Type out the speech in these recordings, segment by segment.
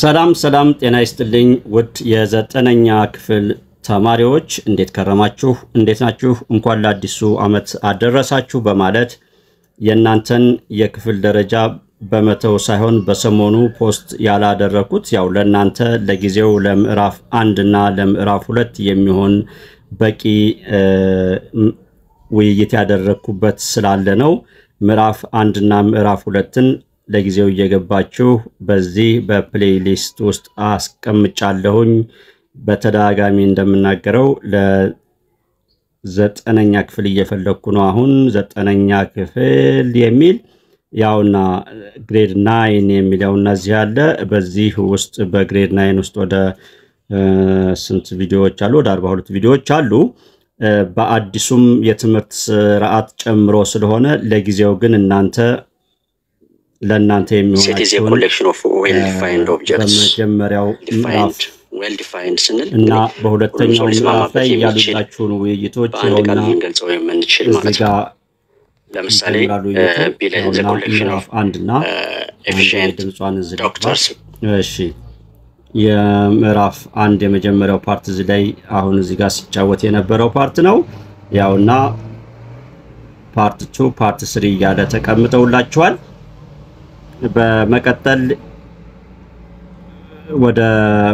ሰላም ጤና ይስጥልኝ ውድ የዘጠነኛ ክፍል ተማሪዎች እንዴት ከረማችሁ እንዴት ናችሁ እንኳን ለአዲሱ አመት አደረሳችሁ በማለት የናንተን የክፍል ደረጃ በመተው ሳይሆን በሰሞኑ ፖስት ያላደረኩት ያው ለናንተ ለጊዜው ለምዕራፍ 1 እና ለምዕራፍ 2 የሚሆን በቂ ውይይት ያደረኩበት ስላለ ነው ምዕራፍ 1 እና ምዕራፍ 2ን ለጊዜው እየገባችሁ በዚህ በፕሌሊስት ውስጥ አስቀምጫለሁኝ በተደጋጋሚ እንደምናገረው ለዘጠነኛ ክፍል እየፈለኩ ነው አሁን ዘጠነኛ ክፍል የሚል ያውና ግሬድ 9 የሚለውና እዚህ ያለ በዚህ ውስጥ በግሬድ 9 ውስጥ ወደ ስንት ቪዲዮዎች አሉ ወደ 42 ቪዲዮዎች አሉ በአዲሱም የትምህርት ስርዓት ጨምሮ ስለሆነ ለጊዜው ግን እናንተ ለናንተ የሚሆናችሁ collection of well defined objects በመጀመሪያው ምዕራፍ well defined ስንል እና በሁለተኛው ምዕራፍ ላይ ያሉላችሁን ውይይቶች ነውና እንገልጸው የምንችል ማለት ነው ለምሳሌ ቢለን the collection of 1 እና efficient doctors እሺ የምዕራፍ 1 የመጀመሪያው ፓርት እዚህ ላይ አሁን እዚህ ጋር ሲጫወት የነበረው ፓርት ነው ያውና ፓርት 2 ፓርት 3 ያለ ተቀምጠውላችኋል በመቀጠል ወደ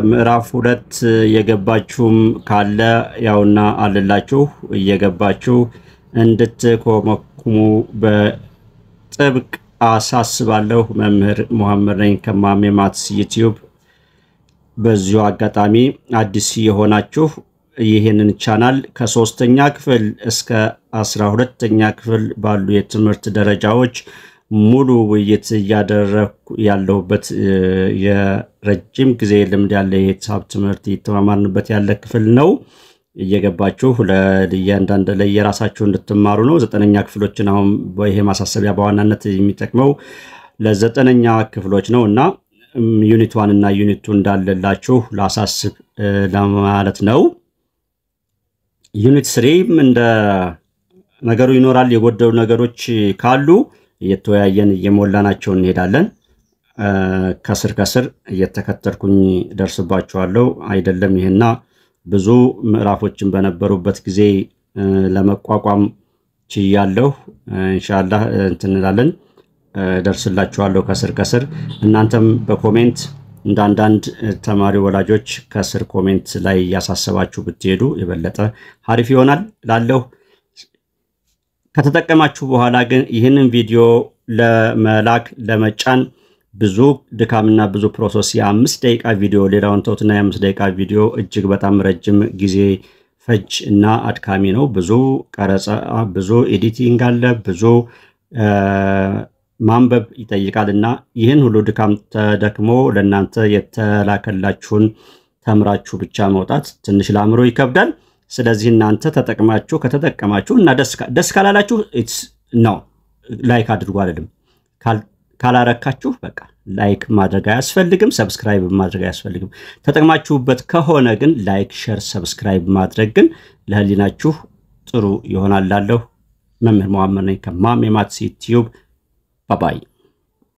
ምዕራፍ 2 የገባችሁም ካለ ያውና አለላችሁ እየገባችሁ እንድትኮመኩሙ በጥብቅ አሳስባለሁ መምህር መሐመድ ነኝ ከማሜ ማትስ ዩቲዩብ በዚሁ አጋጣሚ አዲስ የሆናችሁ ይሄንን ቻናል ከ3ኛ ክፍል እስከ 12ኛ ክፍል ባሉ የትምህርት ደረጃዎች ሙሉ ውይይት ያደረኩ ያለውበት የረጅም ጊዜ ልምድ ያለ የሂሳብ ትምህርት እየተማማርንበት ያለ ክፍል ነው እየገባችሁ ለእያንዳንዱ ለየራሳችሁ እንድትማሩ ነው ዘጠነኛ ክፍሎችን አሁን በይሄ ማሳሰቢያ በዋናነት የሚጠቅመው ለዘጠነኛ ክፍሎች ነውና ዩኒት 1 እና ዩኒት 2 እንዳለላችሁ ላሳስብ ለማለት ነው ዩኒት 3 እንደ ነገሩ ይኖራል የጎደሉ ነገሮች ካሉ እየተወያየን እየሞላናቸው እንሄዳለን ከስር እየተከተልኩኝ ደርስባችኋለሁ አይደለም ይሄና ብዙ ምዕራፎችን በነበሩበት ጊዜ ለመቋቋም ችያለሁ ኢንሻአላህ እንትንላለን ደርስላችኋለሁ ከስር እናንተም በኮሜንት እንዳንዳንድ ተማሪ ወላጆች ከስር ኮሜንት ላይ ያሳሰባችሁ ብትሄዱ የበለጠ አሪፍ ይሆናል ላለው ከተጠቀማችሁ በኋላ ግን ይሄንን ቪዲዮ ለመላክ ለመጫን ብዙ ድካምና ብዙ ፕሮሰስ የ5 ደቂቃ ቪዲዮ ሌላውን ተውትና የ5 ደቂቃ ቪዲዮ እጅግ በጣም ረጅም ጊዜ ፈጅ እና አድካሚ ነው ብዙ ቀረጻ ብዙ ኤዲቲንግ አለ ብዙ ማንበብ ይጠይቃልና ይሄን ሁሉ ድካም ተደክሞ ለናንተ የተላከላችሁን ተምራችሁ ብቻ መውጣት ትንሽ ለአምሮ ይከብዳል ስለዚህ እናንተ ተጠቅማችሁ ከተጠቀማችሁ እና ደስ ካላላችሁ ኢትስ ነው ላይክ አድርጉ አይደለም ካላረካችሁ በቃ ላይክ ማድረግ አያስፈልግም ሰብስክራይብ ማድረግ አያስፈልግም ተጠቅማችሁበት ከሆነ ግን ላይክ ሼር ሰብስክራይብ ማድረግ ግን ለህሊናችሁ ጥሩ ይሆናል ላለሁ መምህር መሐመድ ነኝ ከማሜ ማትስ ዩቲዩብ ባይ